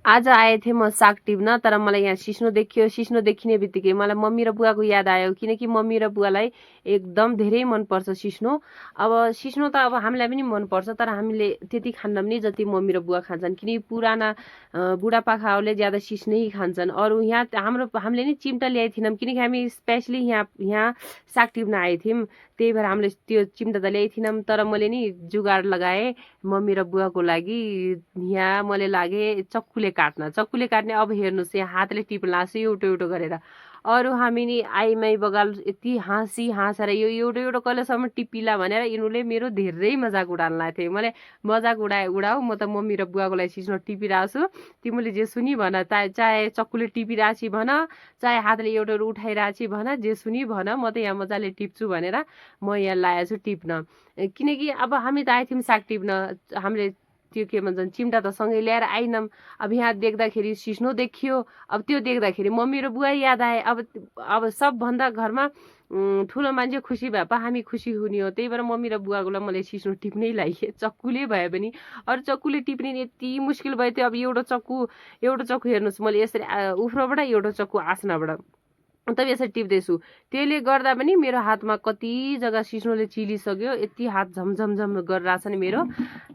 आज आए थिएँ म साग टिप्न, तर मलाई यहाँ सिस्नो देखियो। सिस्नो देखिने बित्तिकै मलाई मम्मी र बुवाको याद आयो, किनकि मम्मी र बुवालाई एकदम धेरै मनपर्छ सिस्नो। अब सिस्नो त अब हामीलाई पनि मनपर्छ, तर हामीले त्यति खान्दैनौँ नि जति मम्मी र बुवा खान्छन्, किनकि पुराना बुढापाकाहरूले ज्यादा सिस्नै खान्छन्। अरू यहाँ हामीले नि चिम्टा ल्याइथिनौँ, किनकि हामी स्पेसली यहाँ साग टिप्न आएथ्यौँ, त्यही भएर हामीले त्यो चिम्टा त ल्याइथिनौँ। तर मैले नि जुगाड लगाएँ मम्मी र बुवाको लागि। यहाँ मैले लागे चक्कुले काट्ने। अब हेर्नुहोस्, यहाँ हातले टिप्न लाग्छ एउटा एउटा गरेर। अरू हामी नि आइमाई बगाल यति हाँसेर यो एउटा कहिलेसम्म टिपिला भनेर यिनीहरूले मेरो धेरै मजाक उडाउन लाग्थ्यो। मैले मजाक उडाऊ, म त मम्मी र बुवाको लागि सिस्नो टिपिरहेको छु, तिमीले जे सुनि भन, चाहे चक्कुले टिपिरहेको छि भन, चाहे हातले एउटा उठाइरहेको छि भन, जे सुनि भन, म त यहाँ मजाले टिप्छु भनेर म यहाँ लागेको छु टिप्न। किनकि अब हामी त आएथ्यौँ साग टिप्न, हामीले त्यो के भन्छन् चिम्टा त सँगै ल्याएर आइनौँ। अब यहाँ देख्दाखेरि सिस्नो देखियो, अब त्यो देख्दाखेरि मम्मी र बुवा याद आए। अब सबभन्दा घरमा ठुलो मान्छे खुसी भए पो हामी खुसी हुने हो, त्यही भएर मम्मी र बुवाको लागि मैले सिस्नो टिप्नै लागे, चक्कुले भए पनि। अरू चक्कुले टिप्ने यति मुस्किल भयो थियो। अब एउटा चक्कु हेर्नुहोस्, मैले यसरी उफ्रोबाट एउटा चक्कु आसनाबाट त यसरी टिप्दैछु, त्यसले गर्दा पनि मेरो हातमा कति जग्गा सिस्नोले चिलिसक्यो। यति हात झमझमझम गरिरहेछ नि मेरो,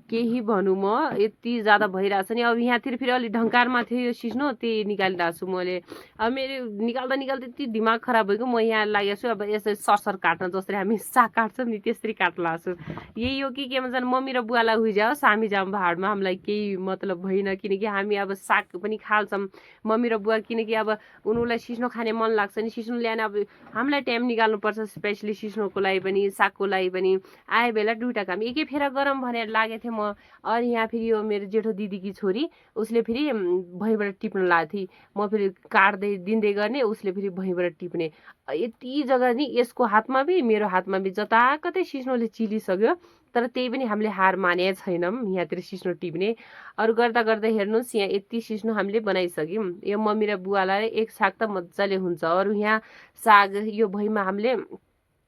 केही भनौँ म, यति ज्यादा भइरहेछ नि। अब यहाँतिर फेरि अलि ढङ्कारमा थियो यो सिस्नो, त्यही निकालिरहेको छु मैले। अब मेरो निकाल्दा यति दिमाग खराब भएको, म यहाँ लागेको छु अब यसरी सरसर काट्न, जसरी हामी साग काट्छौँ नि त्यसरी काट्न लाग्छु। यही हो कि के भन्छन्, मम्मी र बुवालाई हुइजाओस्, हामी जाऊँ पहाडमा, हामीलाई केही मतलब भएन, किनकि हामी अब साग पनि खाल्छौँ। मम्मी र बुवा किनकि अब उनीहरूलाई सिस्नो खाने मन लाग्छ नि, सिस्नो ल्याएन। अब हामीलाई टाइम निकाल्नुपर्छ, स्पेसली सिस्नोको लागि पनि सागको लागि पनि। आए बेला दुइटा काम एकै फेर गरौँ भनेर लागेको थिएँ म। अनि यहाँ फेरि यो मेरो जेठो दिदीकी छोरी, उसले फेरि भुइँबाट टिप्न लागेको थिएँ, म फेरि काट्दै दिँदै गर्ने, उसले फेरि भुइँबाट टिप्ने। यति जग्गा नि यसको हातमा पनि मेरो हातमा पनि जताकतै सिस्नोले चिलिसक्यो, तर त्यही पनि हामीले हार माने छैनौँ यहाँतिर सिस्नो टिप्ने। अरू गर्दा हेर्नुहोस्, यहाँ यति सिस्नो हामीले बनाइसक्यौँ। यो मम्मी र बुवालाई एक साग त मजाले हुन्छ। अरू यहाँ साग यो भुइँमा हामीले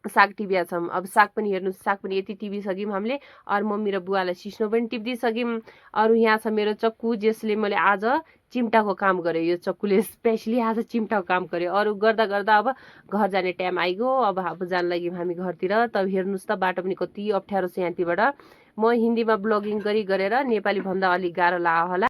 साग टिपिया छौँ। अब साग पनि हेर्नुहोस्, साग पनि यति टिपिसक्यौँ हामीले। अरू मम्मी र बुवालाई सिस्नो पनि टिपिदिइसक्यौँ। अरू यहाँ छ मेरो चक्कु, जसले मैले आज चिम्टाको काम गरेँ। यो चक्कुले स्पेसली आज चिम्टाको काम गरेँ। अरू गर्दा अब घर जाने टाइम आइगयो। अब जान लाग्यौँ हामी घरतिर। तब हेर्नुहोस् त बाटो पनि कति अप्ठ्यारो छ यहाँतिरबाट। म हिन्दीमा ब्लगिङ गरेर नेपाली भन्दा अलिक गाह्रो लाग्यो होला।